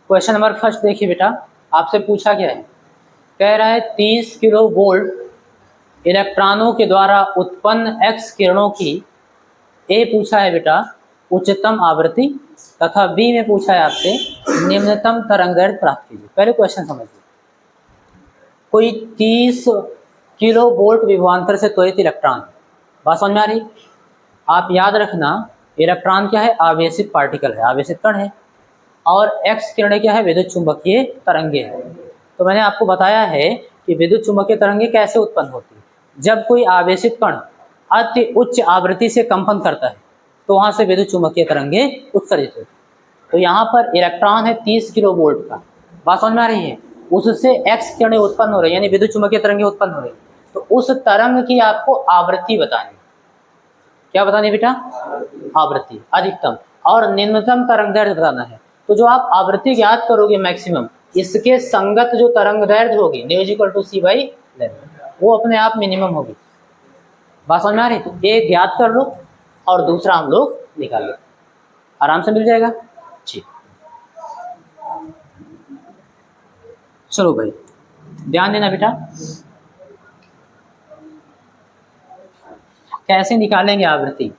Question number first देखिए बेटा, आपसे पूछा गया है, कह रहा है 30 किलो वोल्ट इलेक्ट्रॉनों के द्वारा उत्पन्न एक्स किरणों की ए पूछा है बेटा उच्चतम आवृत्ति तथा बी में पूछा है आपसे निम्नतम तरंगदैर्घ्य प्राप्त कीजिए। पहले क्वेश्चन समझिए, कोई 30 किलो वोल्ट विभवांतर से त्वरित इलेक्ट्रॉन, बात समझ में आ रही? आप याद रखना, इलेक्ट्रॉन क्या है? आवेशित पार्टिकल है, आवेशित कण है, और एक्स किरणें क्या है? विद्युत चुंबकीय तरंगे है। तो मैंने आपको बताया है कि विद्युत चुंबकीय तरंगे कैसे उत्पन्न होती है। जब कोई आवेशित कण अति उच्च आवृत्ति से कंपन करता है तो वहां से विद्युत चुंबकीय तरंगे उत्सर्जित होती है। तो यहाँ पर इलेक्ट्रॉन है 30 किलो वोल्ट का, बात समझ में आ रही है? उससे एक्स किरणें उत्पन्न हो रही है, यानी विद्युत चुंबकीय तरंगे उत्पन्न हो रही है। तो उस तरंग की आपको आवृत्ति बतानी, क्या बतानी बेटा? आवृत्ति अधिकतम, और निम्नतम तरंगदैर्घ्य बताना है। तो जो आप आवृत्ति ज्ञात करोगे मैक्सिमम, इसके संगत जो तरंगदैर्घ्य होगी μ/c/λ, वो अपने आप मिनिमम होगी। बात समझ में आ रही? तो एक ज्ञात कर लो और दूसरा हम लोग निकाल लो, आराम से मिल जाएगा। ठीक, चलो भाई ध्यान देना बेटा, कैसे निकालेंगे आवृत्ति?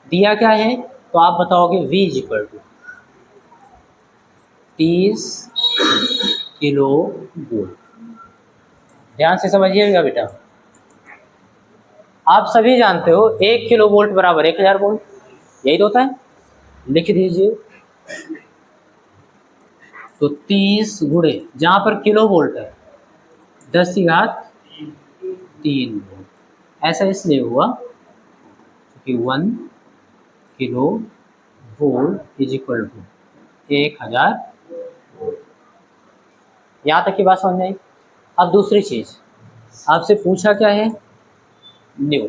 दिया क्या है तो आप बताओगे V = 30 किलो वोल्ट। ध्यान से समझिएगा बेटा, आप सभी जानते हो 1 किलो वोल्ट बराबर 1000 वोल्ट, यही तो होता है। लिख दीजिए, तो 30 गुणे जहां पर किलो वोल्ट है 10⁻³ वोल्ट, ऐसा इसलिए हुआ क्योंकि 1 किलो वोल्ट = 1000 वोल्ट। यहाँ तक की बात समझ में आई? अब दूसरी चीज आपसे पूछा क्या है? न्यू,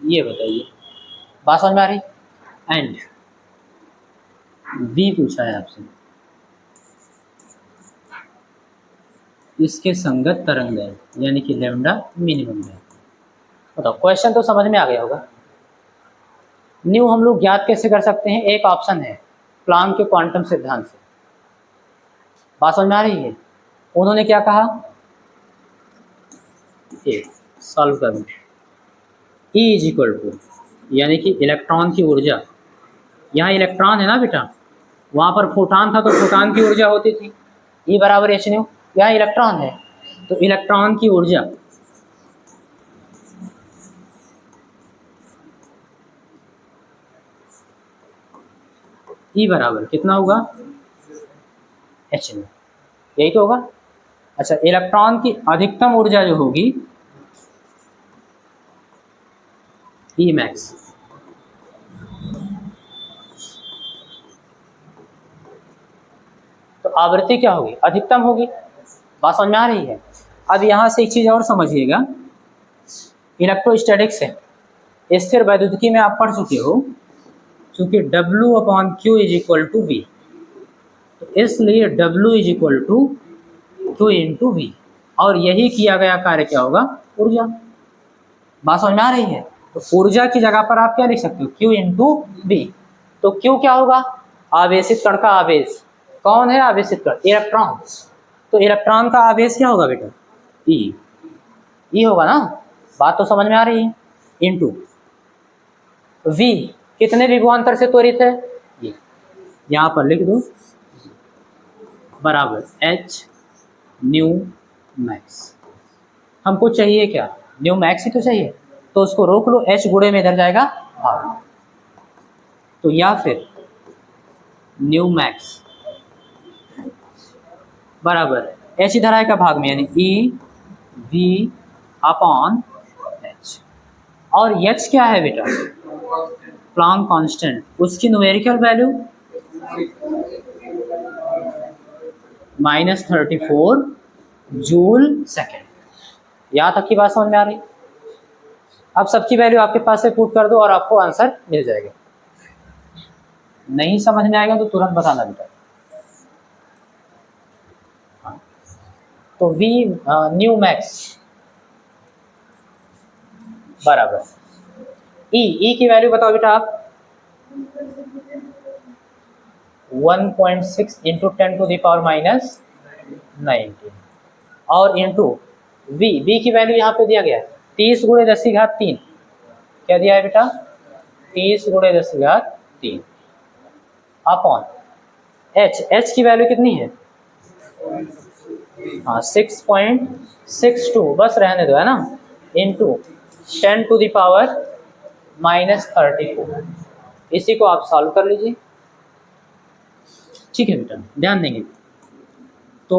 ये बताइए, बात समझ में आ रही? एंड V पूछा है आपसे, इसके संगत तरंगदैर्घ्य यानी कि लैम्डा मिनिमम है। बताओ, क्वेश्चन तो समझ में आ गया होगा। न्यू हम लोग ज्ञात कैसे कर सकते हैं? एक ऑप्शन है प्लांक के क्वांटम सिद्धांत से, बात समझ में आ रही है? उन्होंने क्या कहा? सॉल्व करूँ, E = यानी कि इलेक्ट्रॉन की ऊर्जा, यहाँ इलेक्ट्रॉन है ना बेटा, वहाँ पर फोटॉन था तो फोटॉन की ऊर्जा होती थी E = h², यहाँ इलेक्ट्रॉन है तो इलेक्ट्रॉन की ऊर्जा E बराबर कितना होगा? h², यही तो होगा। अच्छा, इलेक्ट्रॉन की अधिकतम ऊर्जा जो होगी Emax, तो आवृत्ति क्या होगी? अधिकतम होगी। बात समझ में आ रही है? अब यहाँ से एक चीज और समझिएगा, इलेक्ट्रोस्टैटिक्स है, स्थिर वैद्युतिकी में आप पढ़ चुके हो, क्योंकि W/Q = V, तो इसलिए W = Q × V, और यही किया गया कार्य क्या होगा? ऊर्जा। बात समझ में आ रही है? तो ऊर्जा की जगह पर आप क्या लिख सकते हो? Q × V। तो Q क्या होगा? आवेशित कण का आवेश। कौन है आवेशित कण? इलेक्ट्रॉन। तो इलेक्ट्रॉन का आवेश क्या होगा बेटा? E होगा ना? बात तो समझ में आ रही है? इंटू V कितने विभवांतर से त्वरित है? ये यहाँ पर लिख दो, बराबर h⁻max। हमको चाहिए क्या? न्यू मैक्स ही तो चाहिए, तो उसको रोक लो, h गुणे में इधर जाएगा भाग, तो या फिर न्यू मैक्स बराबर h इधर आएगा भाग में, यानी EV/h। और h क्या है बेटा? प्लांक कांस्टेंट, उसकी न्यूमेरिकल वैल्यू -34 जूल/सेकेंड। यहाँ तक की बात समझ में आ रही? अब सबकी वैल्यू आपके पास से पुट कर दो और आपको आंसर मिल जाएगा। नहीं समझ में आएगा तो तुरंत बताना बेटा। तो V न्यू मैक्स बराबर E की वैल्यू बताओ बेटा आप, 1.6 इंटू 10⁻⁻19 और इंटू v की वैल्यू यहाँ पे दिया गया है 30 गुणे 10⁻³ क्या दिया है बेटा 30 गुणे 10⁻³ अपॉन h की वैल्यू कितनी है हाँ 6.62 बस रहने दो है ना इंटू 10⁻⁻34 इसी को आप सॉल्व कर लीजिए। ठीक है बेटा ध्यान देंगे तो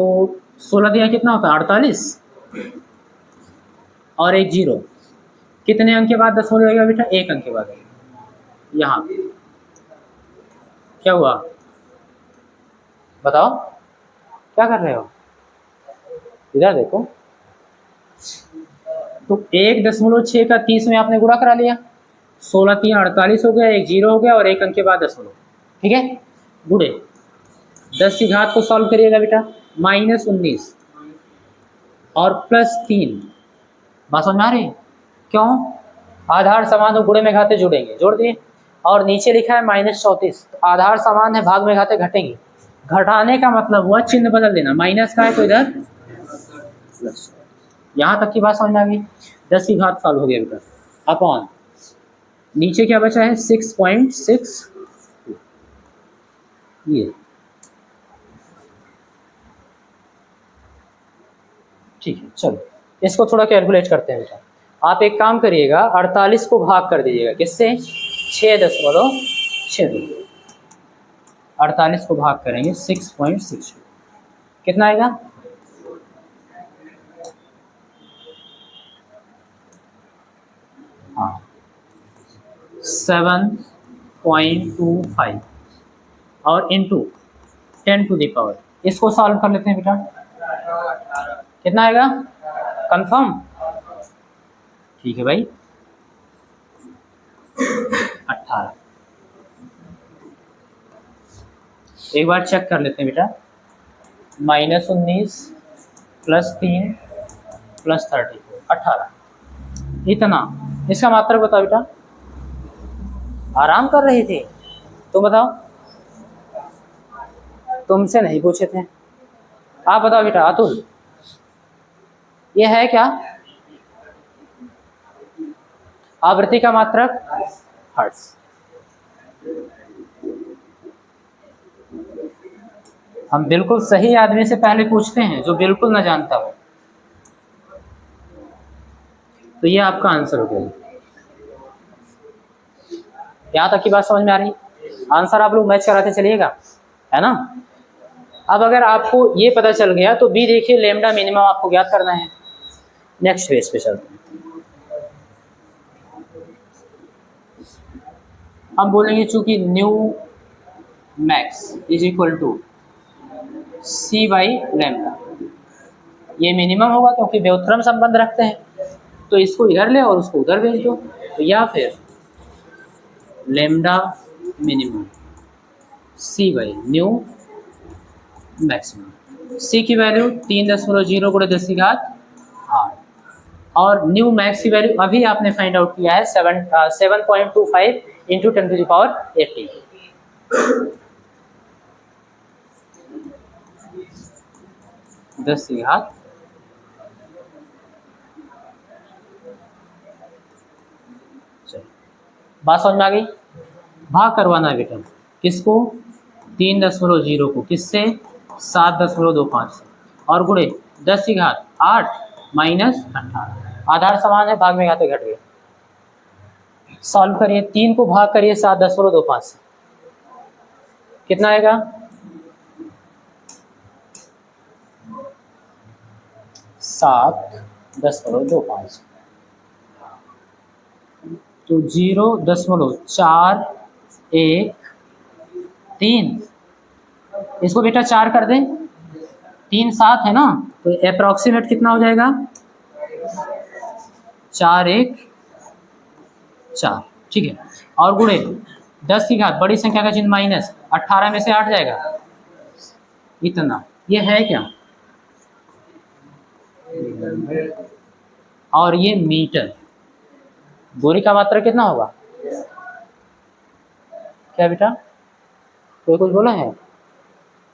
16 दिया कितना होता है 48 और एक जीरो कितने अंक के बाद दशमलव लगेगा बेटा एक अंक के बाद यहाँ क्या हुआ बताओ क्या कर रहे हो इधर देखो तो 1.6 का 30 में आपने गुणा करा लिया 16 3 48 हो गया एक जीरो हो गया और एक अंक के बाद दशमलव ठीक है गुणे 10 की घात को सॉल्व करिएगा बेटा -19 और +3 बात समझ में आ रही क्यों आधार समान हो गुणे में घाते जुड़ेंगे जोड़ दिए और नीचे लिखा है -34 आधार समान है भाग में घाते घटेंगे घटाने का मतलब हुआ चिन्ह बदल देना माइनस का है तो इधर प्लस यहाँ तक की बात समझ में आ गई 10 की घात सॉल्व हो गया बेटा अपॉन नीचे क्या बचा है 6.6 ये ठीक है चलो इसको थोड़ा कैलकुलेट करते हैं बेटा आप एक काम करिएगा 48 को भाग कर दीजिएगा किससे 6.62 48 को भाग करेंगे 6.62 कितना आएगा हाँ 7.25 और इंटू 10⁻⁻। इसको सॉल्व कर लेते हैं बेटा कितना आएगा कंफर्म ठीक है भाई 18 एक बार चेक कर लेते हैं बेटा -19 +3 +34 18 इतना इसका मात्रा बताओ बेटा आराम कर रही थी तुम बताओ तुमसे नहीं पूछे थे आप बताओ बेटा अतुल ये है क्या आवृत्ति का मात्रक हर्ट्ज हम बिल्कुल सही आदमी से पहले पूछते हैं जो बिल्कुल न जानता हो तो ये आपका आंसर हो गया यहाँ तक की बात समझ में आ रही आंसर आप लोग मैच कराते चलिएगा है ना अब अगर आपको ये पता चल गया तो बी देखिए लेमडा मिनिमम आपको ज्ञात करना है नेक्स्ट पेज पे चलते हैं हम बोलेंगे चूंकि nu max is equal to C by lambda ये मिनिमम होगा क्योंकि व्युत्क्रम संबंध रखते हैं तो इसको इधर ले और उसको उधर भेज दो तो या फिर lambda minimum C by nu maximum C की वैल्यू 3.0 गुणे 10⁻8 और न्यू मैक्स की वैल्यू अभी आपने फाइंड आउट किया है 7.25 इंटू 10⁻80 10⁻। बात समझ में आ गई भाग करवाना है बेटा किसको 3.0 को किससे 7.25 और गुणे 10⁻8 -18 आधार समान है भाग में घाते घट गए सॉल्व करिए 3 को भाग करिए 7.25 से कितना आएगा 7.25 तो 0.413 इसको बेटा 4 कर दें 3 7 है ना तो अप्रॉक्सीमेट कितना हो जाएगा 4 1 4 ठीक है और गुणे 10 की घात बड़ी संख्या का चिन्ह माइनस 18 में से 8 जाएगा इतना ये है क्या और ये मीटर दूरी का मात्रा कितना होगा क्या बेटा कोई कुछ बोला है?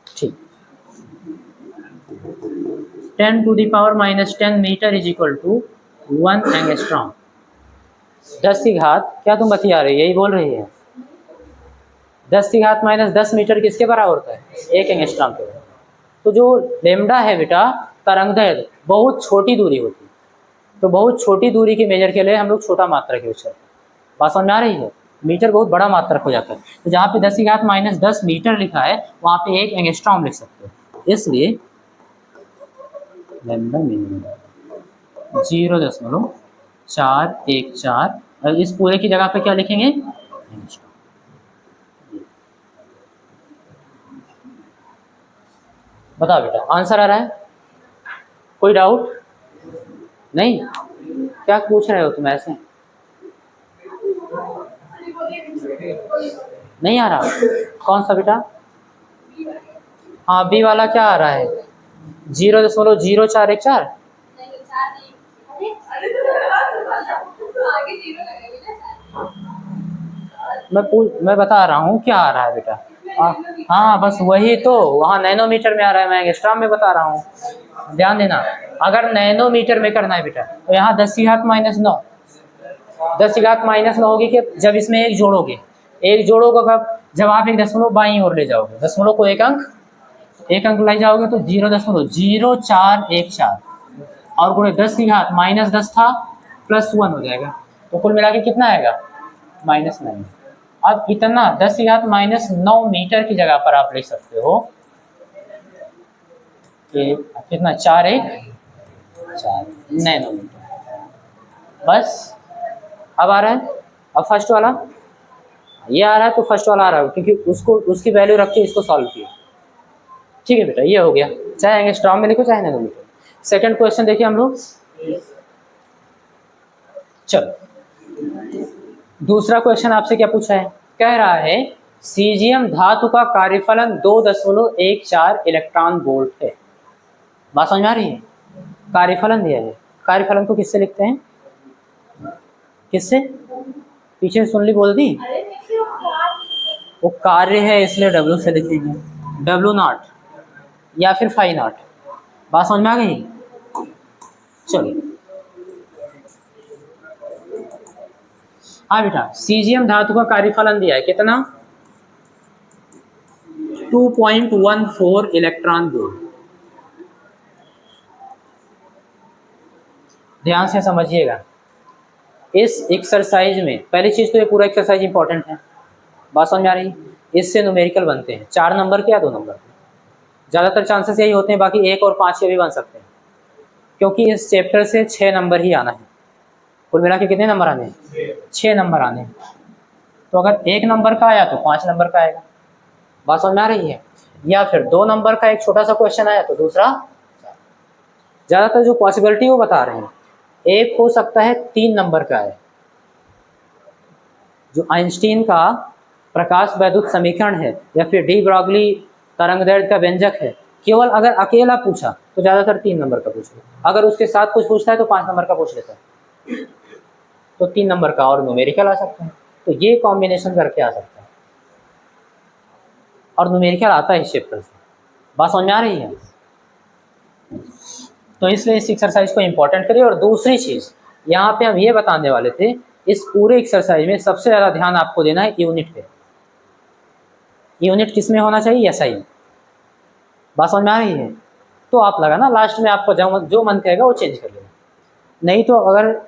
ठीक। 10⁻⁻10 metre is equal to 1 angstrom. 10 की घात, क्या तुम बतिया रही, यही बोल रही है? 10 की घात -10 मीटर किसके बराबर होता है? 1 एंगस्ट्रॉम के बराबर। तो जो लेमडा है बेटा, तरंगदैर्घ्य बहुत छोटी दूरी होती है, तो बहुत छोटी दूरी के मेजर के लिए हम लोग छोटा मात्रक यूज करते हैं। बात समझ में आ रही है? मीटर बहुत बड़ा मात्रक हो जाता है, तो जहाँ पे 10 की घात -10 मीटर लिखा है वहाँ पे 1 एंगस्ट्रॉम लिख सकते हो। इसलिए लैम्डा मिनिमम 0.414, और इस पूरे की जगह पे क्या लिखेंगे? एंगस्ट्रॉम। बताओ बेटा, आंसर आ रहा है? कोई डाउट नहीं? क्या पूछ रहे हो तुम ऐसे? नहीं आ रहा? कौन सा बेटा? हाँ, बी वाला क्या आ रहा है? 0.0414। मैं बता रहा हूँ क्या आ रहा है बेटा। हाँ बस वही तो, वहाँ नैनोमीटर में आ रहा है, मैं एंगस्ट्रॉम में बता रहा हूँ। ध्यान देना, अगर नैनोमीटर में करना है बेटा तो यहाँ 10 की घात -9, 10 की घात -9 होगी कि जब इसमें एक जोड़ोगे। एक जोड़ोगे कब? जब आप एक दशमलव बाईं ओर ले जाओगे, दशमलव को एक अंक ले जाओगे तो 0.0414 और गुणे 10 की घात -10 था +1 हो जाएगा, तो कुल मिला के कितना आएगा? -9। अब इतना 10 की घात -9 मीटर की जगह पर आप लिख सकते हो कि कितना? 4 नैनोमीटर। बस अब आ रहा है? अब फर्स्ट वाला ये आ रहा है, तो फर्स्ट वाला आ रहा है क्योंकि उसकी वैल्यू रख के इसको सॉल्व किया। ठीक है बेटा, ये हो गया, चाहे एंगस्ट्रॉम में लिखो चाहे नैनोमीटर। सेकंड क्वेश्चन देखिए हम लोग। चलो दूसरा क्वेश्चन आपसे क्या पूछा है? कह रहा है सीजियम धातु का कार्यफलन 2.14 इलेक्ट्रॉन वोल्ट है। बात समझ में आ रही है? कार्यफलन दिया है, कार्यफलन को किससे लिखते हैं? किससे? पीछे सुन ली, बोल दी। वो कार्य है इसलिए W से लिखेंगे, W0 या फिर φ0। बात समझ में आ गई? चलिए, हाँ बेटा, सीजियम धातु का कार्यफलन दिया है कितना? 2.14 इलेक्ट्रॉन वोल्ट। ध्यान से समझिएगा इस एक्सरसाइज में। पहली चीज तो ये पूरा एक्सरसाइज इंपॉर्टेंट है। बात समझ में आ रही? इससे न्यूमेरिकल बनते हैं 4 नंबर के या 2 नंबर के, ज़्यादातर चांसेस यही होते हैं, बाकी 1 और 5 के भी बन सकते हैं, क्योंकि इस चैप्टर से 6 नंबर ही आना है। कुल मिला के कितने नंबर आने हैं? 6 नंबर आने हैं। तो अगर 1 नंबर का आया तो 5 नंबर का आएगा। बात समझ में आ रही है? या फिर 2 नंबर का एक छोटा सा क्वेश्चन आया तो दूसरा। ज़्यादातर जो पॉसिबिलिटी वो बता रहे हैं, एक हो सकता है 3 नंबर का है, जो आइंस्टीन का प्रकाश वैद्युत समीकरण है या फिर डी ब्रॉगली तरंगदैर्घ्य का व्यंजक है। केवल अगर अकेला पूछा तो ज़्यादातर 3 नंबर का पूछेगा, अगर उसके साथ कुछ पूछता है तो 5 नंबर का पूछ लेता है, तो 3 नंबर का और न्यूमेरिकल आ सकता है। तो ये कॉम्बिनेशन करके आ सकता है, और न्यूमेरिकल आता है इस चैप्टर से। बात समझ में आ रही है? तो इसलिए इस एक्सरसाइज को इंपॉर्टेंट करिए। और दूसरी चीज़ यहाँ पे हम ये बताने वाले थे, इस पूरे एक्सरसाइज में सबसे ज़्यादा ध्यान आपको देना है यूनिट पे। यूनिट किस में होना चाहिए? SI। बात समझ में आ रही है? तो आप लगाना, लास्ट में आपको जो मन कहेगा वो चेंज कर लेना, नहीं तो अगर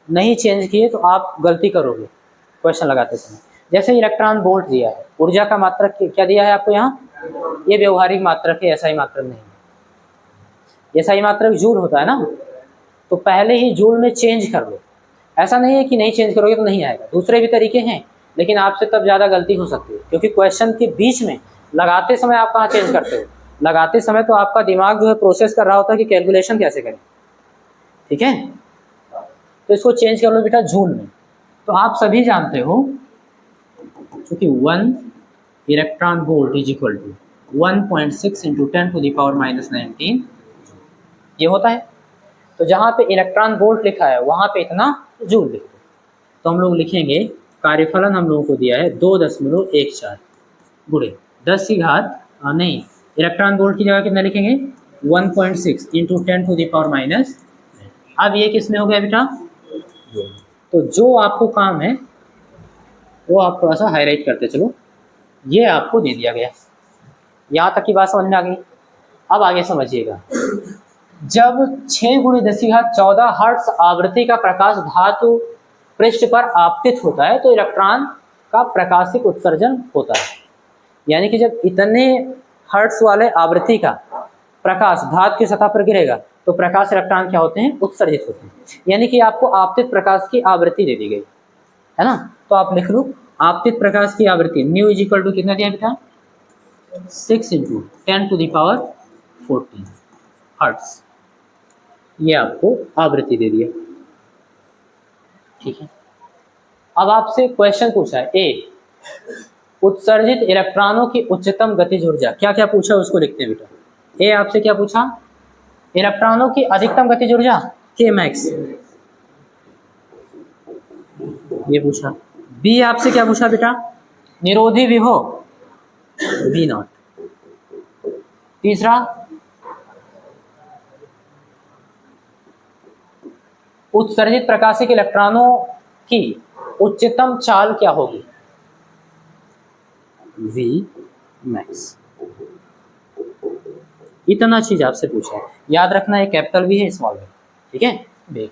नहीं चेंज किए तो आप गलती करोगे क्वेश्चन लगाते समय। जैसे इलेक्ट्रॉन वोल्ट दिया है, ऊर्जा का मात्रक क्या दिया है आपको यहाँ? ये व्यवहारिक मात्रक है, SI मात्रक नहीं है। SI मात्रक जूल होता है ना, तो पहले ही जूल में चेंज कर लो। ऐसा नहीं है कि नहीं चेंज करोगे तो नहीं आएगा, दूसरे भी तरीके हैं, लेकिन आपसे तब ज़्यादा गलती हो सकती है, क्योंकि क्वेश्चन के बीच में लगाते समय आप कहाँ चेंज करते हो? लगाते समय तो आपका दिमाग जो है प्रोसेस कर रहा होता है कि कैलकुलेशन कैसे करें। ठीक है, तो इसको चेंज कर लो बेटा जूल में। तो आप सभी जानते हो क्योंकि 1 electron volt is equal to 1.6 × 10⁻⁻19 ये होता है। तो जहाँ पे इलेक्ट्रॉन वोल्ट लिखा है वहाँ पे इतना जूल लिखो। तो हम लोग लिखेंगे कार्यफलन हम लोगों को दिया है 2.14 गुणे 10 की घात नहीं, इलेक्ट्रॉन वोल्ट की जगह कितना लिखेंगे 1.6 into 10 to the power minus. अब ये किस में हो गया बेटा, तो जो आपको काम है वो आप थोड़ा सा हाईलाइट करते चलो। ये आपको दे दिया गया, यहाँ तक की बात समझ में आ गई। अब आगे समझिएगा, जब 6 गुणे 10 की घात 14 हर्ट्ज आवृत्ति का प्रकाश धातु पृष्ठ पर आपतित होता है तो इलेक्ट्रॉन का प्रकाशिक उत्सर्जन होता है। यानी कि जब इतने हर्ट्ज वाले आवृत्ति का प्रकाश धातु की सतह पर गिरेगा तो प्रकाश इलेक्ट्रॉन क्या होते हैं, उत्सर्जित होते हैं। यानी कि आपको आपतित प्रकाश की आवृत्ति दे दी गई है ना, तो आप लिख लो आपतित प्रकाश की आवृत्ति न्यू इज इक्वल टू कितना दिया बेटा 6 into 10 to the power 14 hertz. ये आपको आवृत्ति दे दिया, ठीक है। अब आपसे क्वेश्चन पूछा है, ए उत्सर्जित इलेक्ट्रॉनों की उच्चतम गतिज ऊर्जा, क्या क्या पूछा उसको लिखते हैं बेटा। ए आपसे क्या पूछा, इलेक्ट्रॉनों की अधिकतम गतिज ऊर्जा के मैक्स, ये पूछा। बी आपसे क्या पूछा बेटा, निरोधी विभव वी नॉट। तीसरा, उत्सर्जित प्रकाशिक इलेक्ट्रॉनों की उच्चतम चाल क्या होगी, वी मैक्स। इतना चीज आपसे पूछा है, याद रखना है कैपिटल वी है स्मॉल वी, ठीक है बे।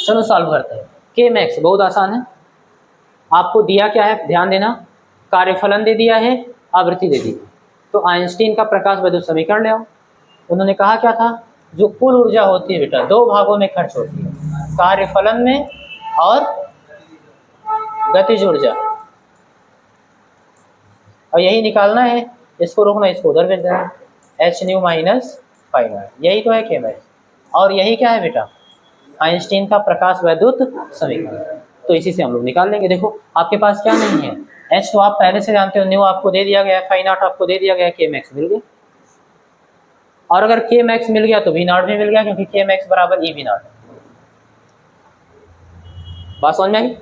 चलो सॉल्व करते हैं। के मैक्स बहुत आसान है, आपको दिया क्या है ध्यान देना, कार्यफलन दे दिया है, आवृत्ति दे दी। तो आइंस्टीन का प्रकाश वैद्युत समीकरण ले आओ। उन्होंने कहा क्या था, जो कुल ऊर्जा होती है बेटा 2 भागों में खर्च होती है, कार्यफलन में और गतिज ऊर्जा, और यही निकालना है। इसको रोकना, इसको उधर भेज देना, एच न्यू माइनस फाइव, यही तो है के मैक्स। और यही क्या है बेटा, आइंस्टीन का प्रकाश वैद्युत समीकरण। तो इसी से हम लोग निकाल लेंगे। देखो आपके पास क्या नहीं है, एच तो आप पहले से जानते हो, न्यू आपको दे दिया गया है, फाइव नॉट आपको दे दिया गया है, के मैक्स मिल गया। और अगर के मैक्स मिल गया तो वी नॉट भी मिल गया, क्योंकि के मैक्स बराबर ई वी नॉट। बात समझ में आई।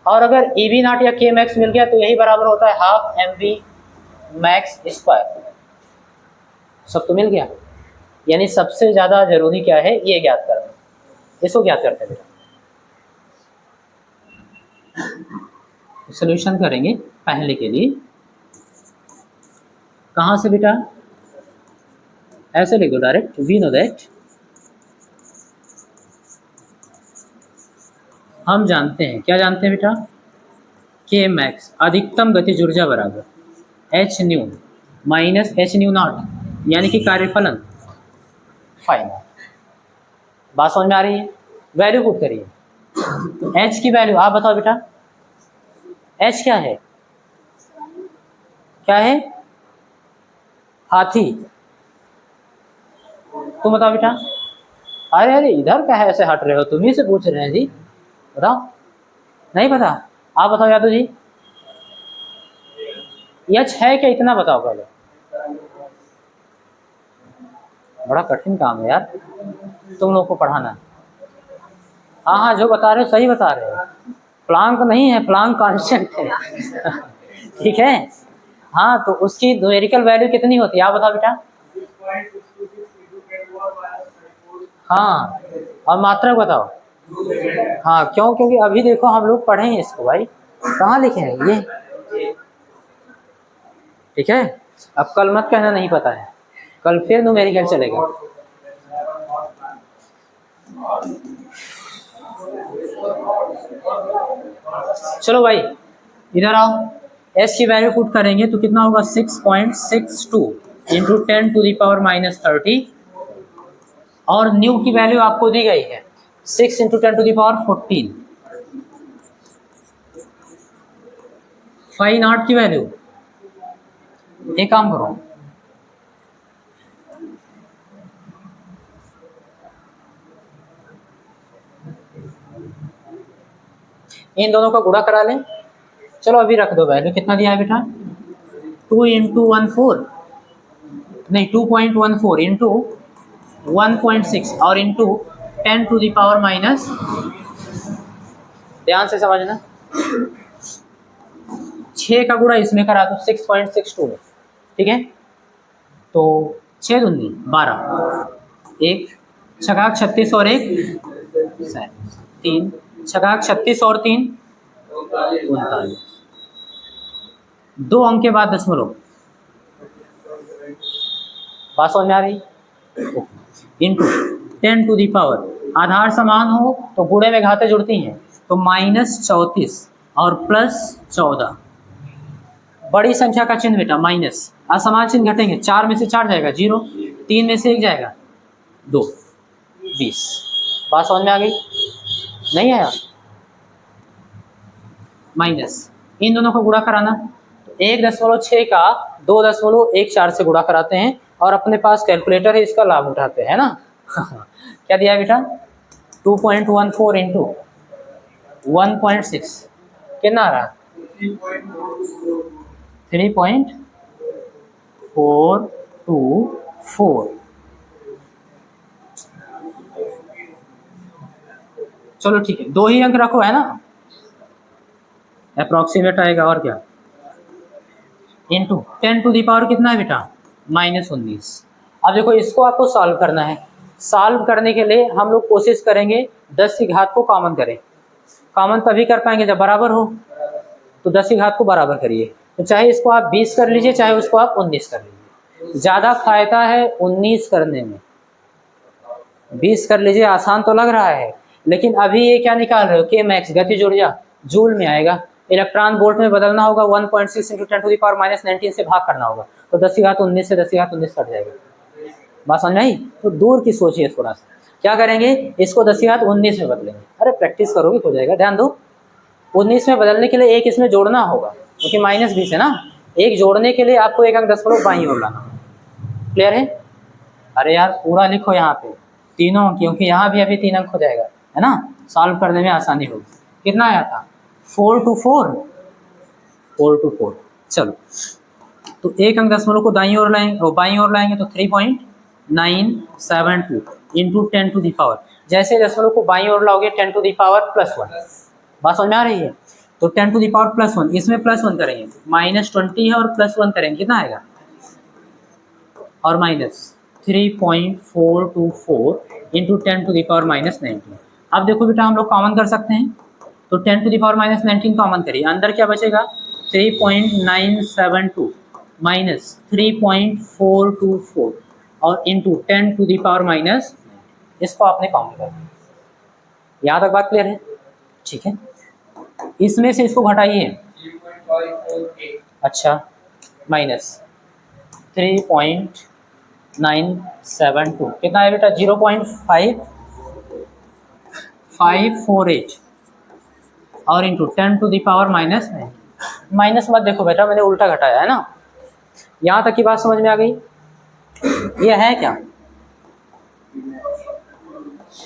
और अगर ई वी नॉट या के मैक्स मिल गया तो यही बराबर होता है half M we max square. सब तो मिल गया, यानी सबसे ज्यादा जरूरी क्या है ये ज्ञात करना, इसको ज्ञात करते हैं बेटा। सोल्यूशन करेंगे पहले के लिए, कहाँ से बेटा, ऐसे लिख दो डायरेक्ट, वी नो दैट, हम जानते हैं, क्या जानते हैं बेटा, के मैक्स अधिकतम गतिज ऊर्जा बराबर H new minus H new not, यानी कि कार्यफलन फाइव। बात समझ में आ रही है। वैल्यू पुट करिए, एच की वैल्यू आप बताओ बेटा, एच क्या है, क्या है, हाथी। तुम बताओ बेटा, अरे अरे इधर क्या है, ऐसे हट रहे हो, तुम ही से पूछ रहे हैं जी, बताओ। नहीं पता, आप बताओ यादव जी, एच है क्या, इतना बताओ पहले। बड़ा कठिन काम है यार तुम लोग को पढ़ाना। हाँ हाँ जो बता रहे हो सही बता रहे हो, प्लांक नहीं है, प्लांक कांस्टेंट है ठीक है। हाँ तो उसकी न्यूमेरिकल वैल्यू कितनी होती है आप बताओ बेटा। हाँ और मात्रक बताओ। हाँ क्यों, क्योंकि अभी देखो हम लोग पढ़े हैं इसको भाई, कहाँ लिखे हैं ये, ठीक है। अब कल मत कहना नहीं पता है, कल फिर न्यूमेरिकल चलेगा। चलो भाई इधर आओ, एस की वैल्यू पुट करेंगे तो कितना होगा 6.62 into 10 to the power minus 30, और न्यू की वैल्यू आपको दी गई है 6 into 10 to the power 14। Phi naught की वैल्यू, एक काम करो, इन दोनों का गुणा करा लें। चलो अभी रख दो वैल्यू, कितना दिया है बेटा 2 इंटू 14 नहीं 2.14 इंटू 1.6 और into 10 to the power minus, ध्यान से समझना, 6 का गुणा इसमें करा दो 6.62 है, ठीक है। तो 6 दूनी 12, एक छकाक 36 और एक 3, छकाक 36 और 3 39, 2 अंक के बाद दशमलव। बात समझ में आ रही? इंटू 10 टू दी पावर, आधार समान हो तो गुणे में घातें जुड़ती हैं, तो -34 और +14, बड़ी संख्या का चिन्ह बेटा माइनस, असमान चिन्ह घटेंगे, 4 में से 4 जाएगा 0, 3 में से 1 जाएगा 2, 20। बात समझ में आ गई? नहीं आया? माइनस इन दोनों को गुणा कराना, तो 1.6 का 2.14 से गुणा कराते हैं और अपने पास कैलकुलेटर है इसका लाभ उठाते हैं ना। क्या दिया बेटा? 2.14 इंटू 1.6 कितना आ रहा? 3.424। चलो ठीक है, 2 ही अंक रखो, है ना, अप्रोक्सीमेट आएगा और क्या, इंटू 10 टू दी पावर कितना है बेटा? -19। अब देखो इसको आपको सॉल्व करना है। सॉल्व करने के लिए हम लोग कोशिश करेंगे 10 की घात को कॉमन करें। कॉमन तभी कर पाएंगे जब बराबर हो, तो 10 की घात को बराबर करिए, तो चाहे इसको आप 20 कर लीजिए चाहे उसको आप 19 कर लीजिए, ज़्यादा फायदा है 19 करने में। 20 कर लीजिए, आसान तो लग रहा है, लेकिन अभी ये क्या निकाल रहे हो, के मैक्स गतिज ऊर्जा जूल में आएगा, इलेक्ट्रॉन वोल्ट में बदलना होगा, 1.6 इंटू 10 टू दी पावर -19 से भाग करना होगा, तो 10 की घात 19 से 10 की घात 19 कट जाएगा। बात समझ में आई? तो दूर की सोचिए थोड़ा सा, क्या करेंगे, इसको 10 की घात 19 में बदलेंगे। अरे प्रैक्टिस करोगे हो जाएगा, ध्यान दो। 19 में बदलने के लिए एक इसमें जोड़ना होगा, क्योंकि -20 है ना, एक जोड़ने के लिए आपको एक अंक दशमलव बाईं ओर लाना। क्लियर है? अरे यार पूरा लिखो यहाँ पे तीनों, क्योंकि यहाँ भी अभी 3 अंक हो जाएगा, है ना, सॉल्व करने में आसानी होगी। कितना आया था? 4 to 4। चलो, तो एक अंक दशमलव को दाईं ओर लाएंगे और बाईं ओर लाएंगे तो 3.972 इंटू 10 टू दी पावर। जैसे दशमलव को बाईं ओर लाओगे 10 टू दी पावर +1। बात समझ में आ रही है? तो 10 टू दी पावर +1, इसमें +1 करेंगे, -20 है और +1 करेंगे, कितना आएगा, और -3.424 इंटू 10 टू दी पावर -19। अब देखो बेटा हम लोग कॉमन कर सकते हैं, तो 10 टू दी पावर -19 कॉमन करिए, अंदर क्या बचेगा, 3.972 माइनस 3.424 और into 10 to the power minus, इसको आपने कॉमन कर दिया। यहाँ तक बात क्लियर है? ठीक है, इसमें से इसको घटाइए, अच्छा, -3.972 कितना है बेटा, 0.5548 और into 10 to the power -9। Minus मत देखो बेटा, मैंने उल्टा घटाया है ना। यहाँ तक की बात समझ में आ गई? ये है क्या,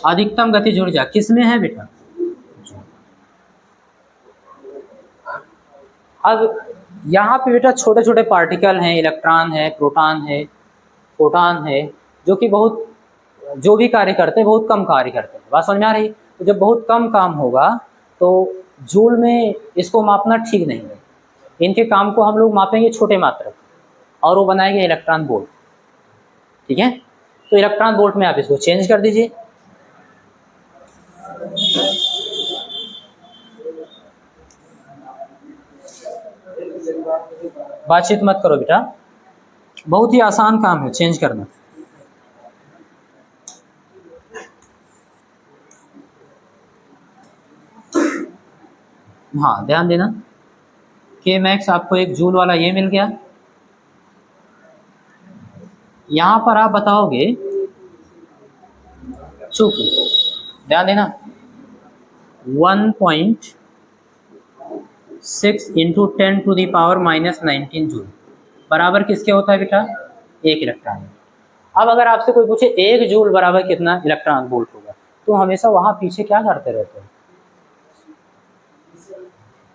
अधिकतम गतिज ऊर्जा किसमें है बेटा? अब यहाँ पे बेटा छोटे छोटे पार्टिकल हैं, इलेक्ट्रॉन है, प्रोटॉन है, फोटॉन है, जो कि बहुत, जो भी कार्य करते हैं बहुत कम कार्य करते हैं। बात समझ में आ रही? तो जब बहुत कम काम होगा तो जूल में इसको मापना ठीक नहीं है, इनके काम को हम लोग मापेंगे छोटे मात्रक और वो बनाएंगे इलेक्ट्रॉन वोल्ट। ठीक है, तो इलेक्ट्रॉन वोल्ट में आप इसको चेंज कर दीजिए। बातचीत मत करो बेटा, बहुत ही आसान काम है चेंज करना। हाँ ध्यान देना, के मैक्स आपको एक जूल वाला ये मिल गया। यहाँ पर आप बताओगे, चूंकि ध्यान देना 1.6 into 10 to the power -19 joule बराबर किसके होता है बेटा, 1 इलेक्ट्रॉन। अब अगर आपसे कोई पूछे 1 जूल बराबर कितना इलेक्ट्रॉन वोल्ट होगा, तो हमेशा वहाँ पीछे क्या करते रहते हो,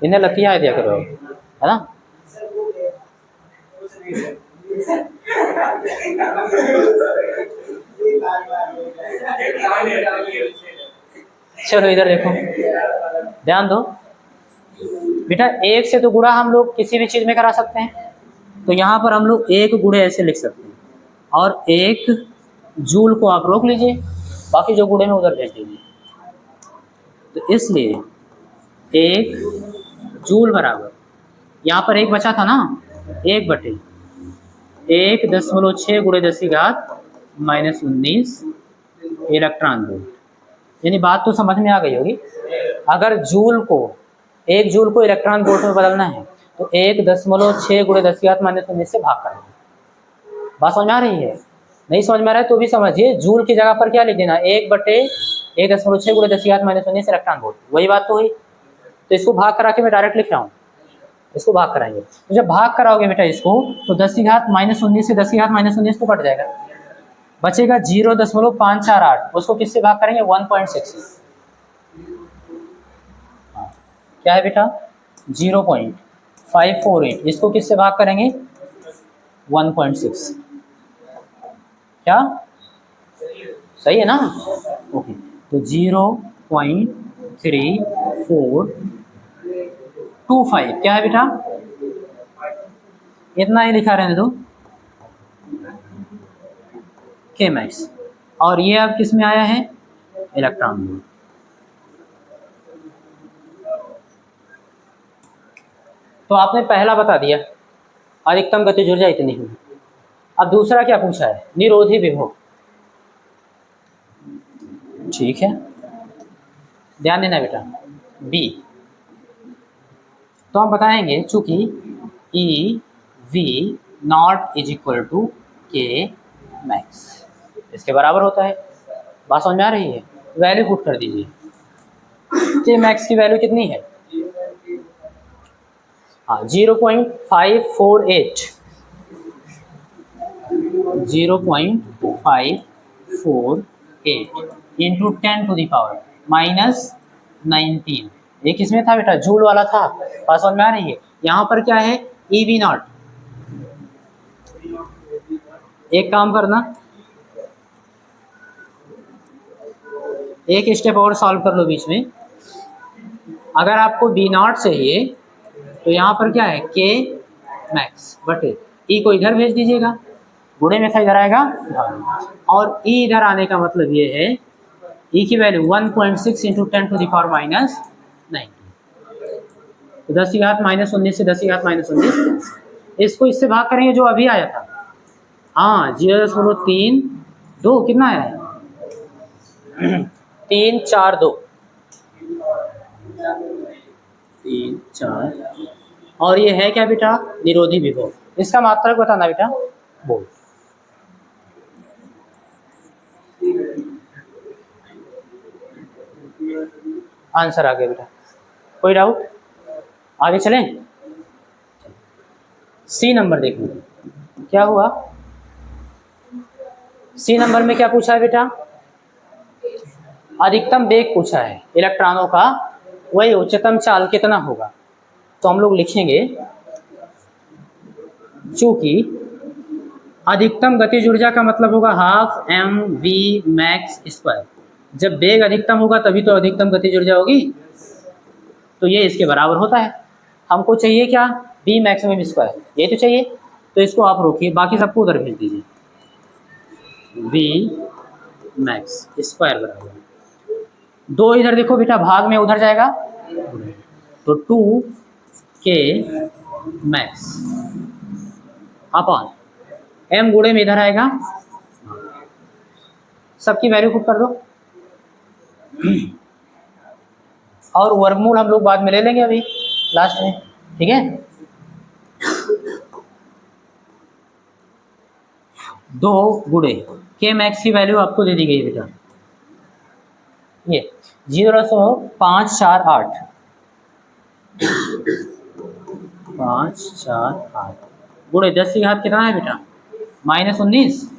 इन्हें लतिया दिया करो, है ना। चलो इधर देखो, ध्यान दो बेटा एक से तो गुणा हम लोग किसी भी चीज़ में करा सकते हैं, तो यहाँ पर हम लोग एक गुणे ऐसे लिख सकते हैं और एक जूल को आप रोक लीजिए, बाकी जो गुणे में उधर भेज दीजिए। तो इसलिए एक जूल बराबर, यहाँ पर एक बचा था ना, 1/1.6 गुणे 10⁻⁻19 इलेक्ट्रॉन वोल्ट। यानी बात तो समझ में आ गई होगी। अगर जूल को, एक जूल को इलेक्ट्रॉन वोल्ट में बदलना है तो 1.6 गुणे 10⁻⁻19 से भाग करना है। बात समझ में आ रही है? नहीं समझ में आ रहा है तो भी समझिए, जूल की जगह पर क्या लिख देना, 1/1.6 गुणे 10⁻⁻19 इलेक्ट्रॉन वोल्ट। वही बात तो हुई। तो इसको भाग करा के मैं डायरेक्ट लिख रहा हूँ, इसको भाग कराएंगे। तो जब भाग कराओगे बेटा इसको, तो 10⁻⁻19 से 10⁻⁻19 तो कट जाएगा, बचेगा 0.548। उसको किससे भाग करेंगे? 1.6। क्या है बेटा? 0.548। इसको किससे भाग करेंगे? 1.6। क्या सही है ना? ओके, तो 0.3425 क्या है बेटा? इतना ही लिखा रहने दो, के मैक्स। और ये अब किस में आया है? इलेक्ट्रॉन में। तो आपने पहला बता दिया, अधिकतम गतिज ऊर्जा इतनी ही। अब दूसरा क्या पूछा है? निरोधी विभव। ठीक है, ध्यान देना बेटा, बी। तो हम बताएंगे चूंकि E V naught is equal to K max, इसके बराबर होता है। बात समझ में आ रही है? वैल्यू पुट कर दीजिए। के मैक्स की वैल्यू कितनी है? हाँ, 0.548 इंटू 10⁻⁻⁻19। एक इसमें था बेटा, जूल वाला था। बात समझ में आ रही है? यहाँ पर क्या है? ई वी नॉट। एक काम करना, एक स्टेप और सॉल्व कर लो बीच में। अगर आपको बी नॉट चाहिए तो यहाँ पर क्या है? के मैक्स बटे ई को इधर भेज दीजिएगा, गुणे में था इधर आएगा, और ई इधर आने का मतलब ये है ई की वैल्यू 1.6 इंटू 10⁻⁻⁹ तो 10⁻⁻19 से 10⁻⁻19। इसको इससे भाग करेंगे जो अभी आया था। हाँ, 0.32 कितना आया है? 342 3-4। और ये है क्या बेटा? निरोधी विभव। इसका मात्रक बताना बेटा, बोल। आंसर आ गया बेटा। कोई डाउट? आगे चलें। सी नंबर देखो क्या हुआ। सी नंबर में क्या पूछा है बेटा? अधिकतम वेग पूछा है इलेक्ट्रॉनों का, वही उच्चतम चाल कितना होगा। तो हम लोग लिखेंगे चूंकि अधिकतम गतिज ऊर्जा का मतलब होगा half M we max square. जब वेग अधिकतम होगा तभी तो अधिकतम गतिज ऊर्जा होगी, तो ये इसके बराबर होता है। हमको चाहिए क्या? बी मैक्सिमम स्क्वायर, ये तो चाहिए। तो इसको आप रोकिए, बाकी सबको उधर भेज दीजिए। बी मैक्स स्क्वायर बराबर 2, इधर देखो बेटा भाग में उधर जाएगा, तो 2 के मैक्स अपॉन एम गुणे में इधर आएगा, सबकी वैल्यू पुट कर दो। और वर्गमूल हम लोग बाद में ले लेंगे, अभी लास्ट में, ठीक है। 2 गुणे के मैक्स की वैल्यू आपको दे दी गई बेटा, ये 0.548 गुणे 10 की घात कितना है बेटा? -19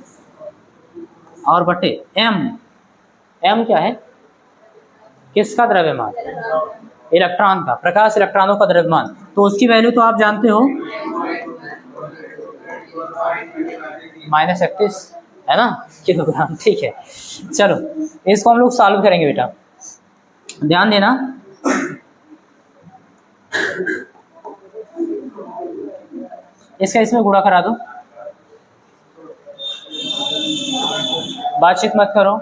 और बटे एम। एम क्या है? किसका द्रव्यमान? इलेक्ट्रॉन का, प्रकाश इलेक्ट्रॉनों का द्रव्यमान। तो उसकी वैल्यू तो आप जानते हो, -31 है ना किलोग्राम। ठीक है, चलो इसको हम लोग सॉल्व करेंगे बेटा, ध्यान देना। इसका इसमें गुणा करा दो, बातचीत मत करो,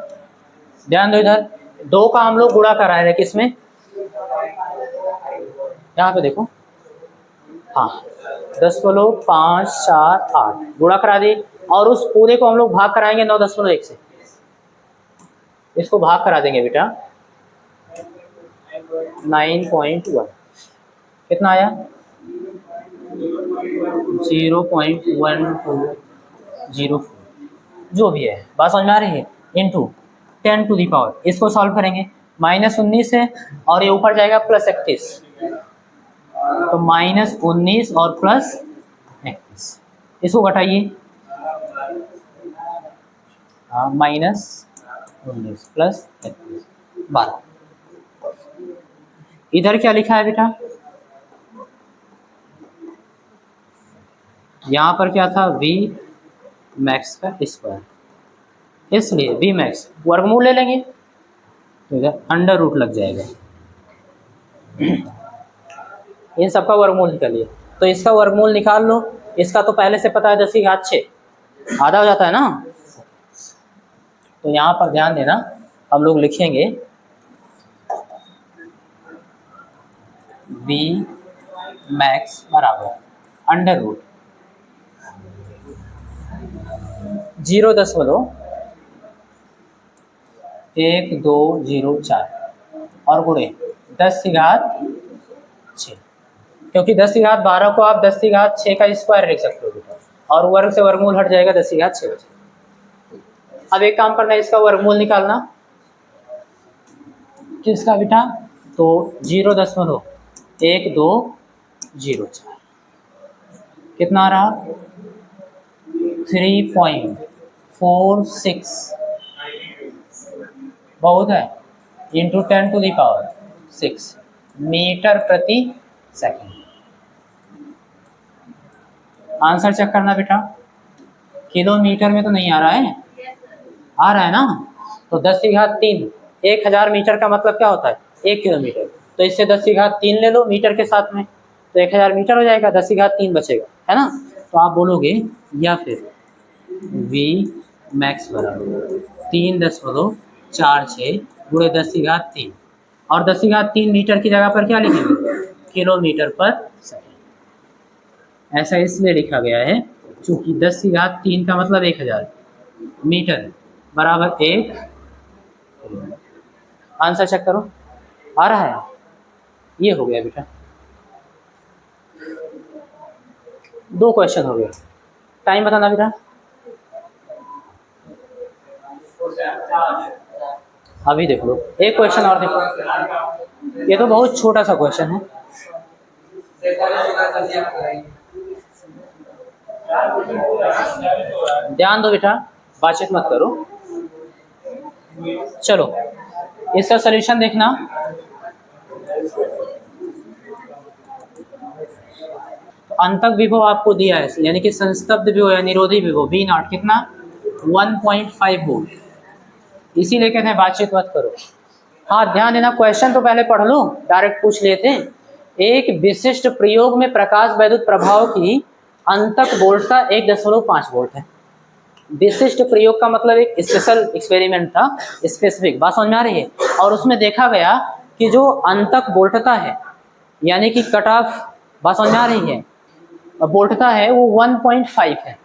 ध्यान दो इधर। 2 का हम लोग गुणा करा है किसमें, यहाँ पे देखो, हाँ 10 बोलो 5 4 8 गुणा करा दी, और उस पूरे को हम लोग भाग कराएंगे 9.1 से, इसको भाग करा देंगे बेटा 9.1, कितना आया 0.1204, जो भी है बात समझ में आ रही है, इंटू 10 टू दी पावर, इसको सॉल्व करेंगे, -19 है और ये ऊपर जाएगा +31, तो -19 और +31, इसको घटाइए, हाँ -19 +31 12। इधर क्या लिखा है बेटा, यहाँ पर क्या था v मैक्स का स्क्वायर, इसलिए v मैक्स वर्गमूल ले लेंगे तो इधर अंडर रूट लग जाएगा, इन सबका वर्गमूल निकालिए, तो इसका वर्गमूल निकाल लो, इसका तो पहले से पता है 10⁶, आधा हो जाता है ना, तो यहाँ पर ध्यान देना, हम लोग लिखेंगे v मैक्स बराबर अंडर रूट 0.1204 और गुणे 10⁻6, क्योंकि 10⁻12 को आप 10⁻6 का स्क्वायर लिख सकते हो बेटा, और वर्ग से वर्गमूल हट जाएगा 10⁻6। अब एक काम करना है, इसका वर्गमूल निकालना, किसका बेटा, तो 0.1204 कितना रहा 3.46, बहुत है, into 10 to the power 6 metre प्रति सेकंड। आंसर चेक करना बेटा, किलोमीटर में तो नहीं आ रहा है, आ रहा है ना, तो 10⁻3, 1000 मीटर का मतलब क्या होता है 1 किलोमीटर, तो इससे 10⁻3 ले लो मीटर के साथ में, तो 1000 मीटर हो जाएगा, 10⁻3 बचेगा, है ना, तो आप बोलोगे या फिर v मैक्स बराबर 3.46 गुणे 10⁻3, और 10⁻3 मीटर की जगह पर क्या लिखेंगे किलोमीटर पर सेकंड, ऐसा इसलिए लिखा गया है क्योंकि 10⁻3 का मतलब 1000 मीटर बराबर 1। आंसर चेक करो, आ रहा है, ये हो गया बेटा, 2 क्वेश्चन हो गए, टाइम बताना बेटा, अभी देख लो, एक क्वेश्चन और देखो, ये तो बहुत छोटा सा क्वेश्चन है, ध्यान दो बेटा, बातचीत मत करो, चलो इसका सलूशन देखना, अंतक विभव आपको दिया है, यानी कि संस्तब्ध विभव या निरोधी विभव V0 कितना 1.5 वोल्ट, इसीलिए कहते हैं बातचीत मत करो। हाँ ध्यान देना, क्वेश्चन तो पहले पढ़ लो, डायरेक्ट पूछ लिए थे, एक विशिष्ट प्रयोग में प्रकाश वैद्युत प्रभाव की अंतक वोल्टता 1.5 वोल्ट है। विशिष्ट प्रयोग का मतलब एक स्पेशल एक्सपेरिमेंट था, स्पेसिफिक, बात समझ में आ रही है, और उसमें देखा गया कि जो अंतक वोल्टता है यानी कि कट ऑफ, बात समझ में आ रही है, वोल्टता है वो 1.5 है,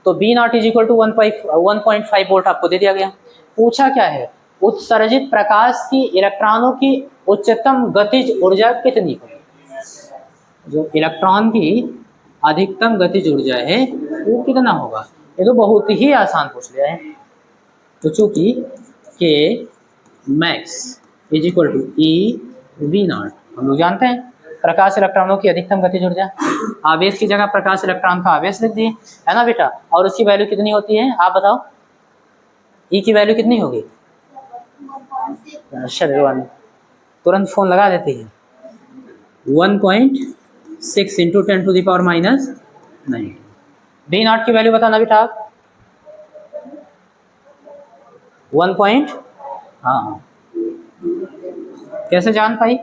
तो V0 = 1.5 वोल्ट आपको दे दिया गया। पूछा क्या है, उत्सर्जित प्रकाश की इलेक्ट्रॉनों की उच्चतम गतिज ऊर्जा कितनी है, जो इलेक्ट्रॉन की अधिकतम गतिज ऊर्जा है वो कितना होगा, ये तो बहुत ही आसान पूछ लिया है, तो चूंकि K मैक्स = E V0 हम लोग जानते हैं, प्रकाश इलेक्ट्रॉनों की अधिकतम गतिज ऊर्जा, आवेश की जगह प्रकाश इलेक्ट्रॉन का आवेश लिख दिए, है ना बेटा, और उसकी वैल्यू कितनी होती है आप बताओ, E की वैल्यू कितनी होगी, शर्वानी तुरंत फोन लगा देती है, 1.6 × 10⁻⁹। V0 की वैल्यू बताना बेटा आप, 1 हाँ कैसे जान पाई,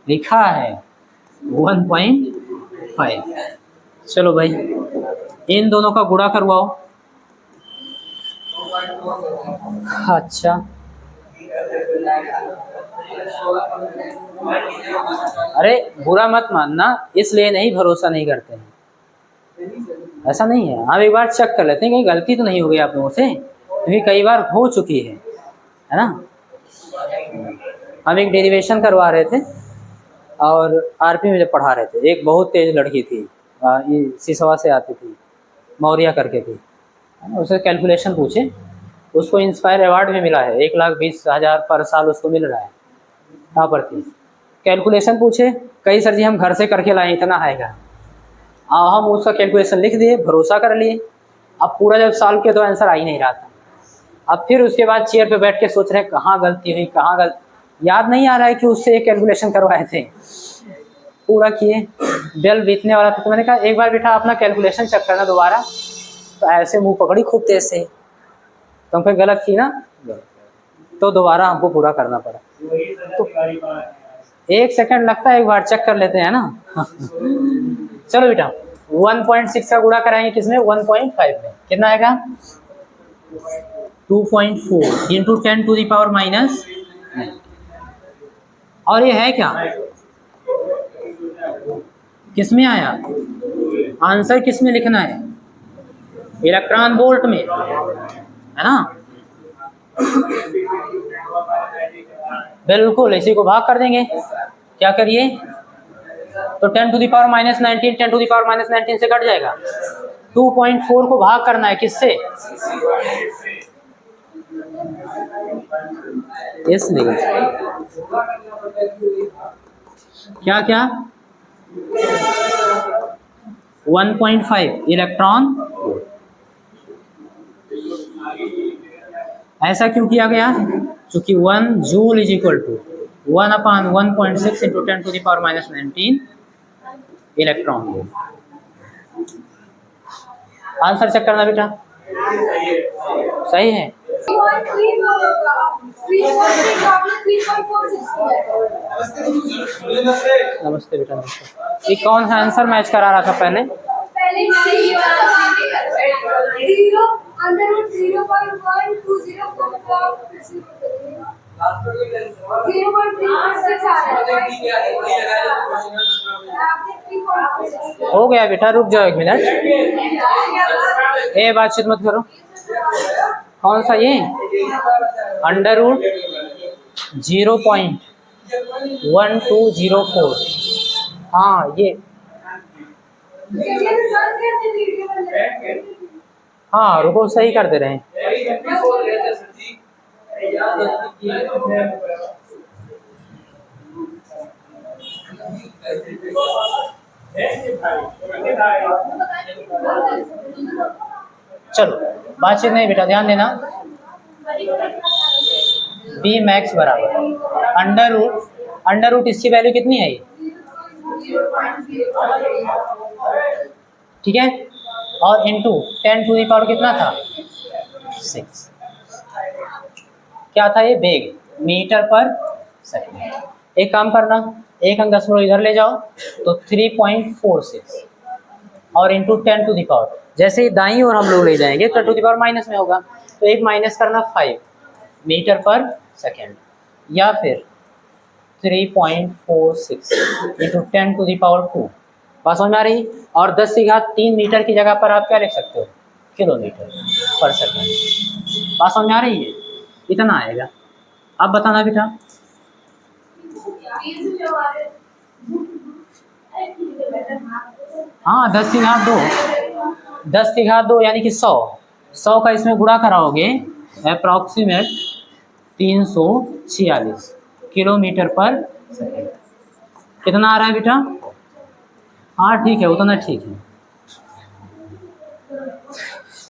लिखा है 1.5 5। चलो भाई इन दोनों का गुणा करवाओ। अच्छा अरे बुरा मत मानना, इसलिए नहीं भरोसा नहीं करते हैं, ऐसा नहीं है। हम एक बार चेक कर लेते हैं कहीं गलती तो नहीं हो गई आप लोगों से, क्योंकि कई बार हो चुकी है ना। हम एक डेरिवेशन करवा रहे थे और आरपी में जब पढ़ा रहे थे, एक बहुत तेज लड़की थी, सिसवा से आती थी, मौर्या करके थी, उससे कैलकुलेशन पूछे, उसको इंस्पायर अवार्ड भी मिला है, 1,20,000 पर साल उसको मिल रहा है, टॉपर थी। कैलकुलेशन पूछे, कई सर जी हम घर से करके लाए, इतना आएगा। हम उसका कैलकुलेशन लिख दिए, भरोसा कर लिए। अब पूरा जब सॉल्व किया तो आंसर आ ही नहीं रहा था। अब फिर उसके बाद चेयर पे बैठ के सोच रहे हैं कहाँ गलती हुई, कहाँ याद नहीं आ रहा है कि उससे एक कैलकुलेशन करवाए थे, पूरा किए, बेल बीतने वाला था। तो मैंने कहा एक बार बेटा अपना कैलकुलेशन चेक करना दोबारा, तो ऐसे मुंह पकड़ी खूब तेज से, तो हम फिर गलत की ना, तो दोबारा हमको पूरा करना पड़ा। तो 1 सेकंड लगता है, एक बार चेक कर लेते हैं ना। चलो बेटा 1.6 का गुणा कराएंगे किसमें, 1.5 में, कितना आएगा 2.4 इंटू 10⁻⁻⁻। और ये है क्या, किसमें आया आंसर, किसमें लिखना है, इलेक्ट्रॉन वोल्ट में, है ना। बिल्कुल इसी को भाग कर देंगे, क्या करिए, तो 10⁻⁻19 10⁻⁻19 से कट जाएगा। 2.4 को भाग करना है किससे, इसलिए क्या क्या 1.5 इलेक्ट्रॉन। ऐसा क्यों किया गया, क्योंकि 1 joule is equal to 1/1.6 into 10⁻⁻19 electron. Answer check करना बेटा, सही है। नमस्ते बेटा, नमस्ते। ये कौन सा आंसर मैच करा रहा था पहले, हो गया बेटा, रुक जाओ 1 मिनट, ये बातचीत मत करो। कौन सा ये √0.1204, हाँ ये, हाँ रुको सही कर दे रहे हैं। चलो बातचीत नहीं बेटा, ध्यान देना। बी मैक्स बराबर अंडर रूट इसकी वैल्यू कितनी है, ठीक है, और इंटू 10⁻⁻ कितना था 6, क्या था ये, बेग, मीटर पर सेकंड। एक काम करना, एक अंक 10 इधर ले जाओ, तो 3.46 और इंटू 10⁻, जैसे ही दाईं ओर हम लोग ले जाएंगे तो 10⁻ माइनस में होगा, तो एक माइनस करना 5 मीटर पर सेकेंड, या फिर 3.46 इंटू 10⁻²। बात समझ में आ रही। और 10⁻³ मीटर की जगह पर आप क्या लिख सकते हो, किलोमीटर पर सेकेंड। बात समझ में आ रही है, इतना आएगा। अब बताना बेटा, हाँ 10⁻² यानी कि 100 का इसमें गुणा कराओगे, अप्रॉक्सीमेट 346 किलोमीटर पर सेकेंड। कितना आ रहा है बेटा, हाँ ठीक है, उतना ठीक है।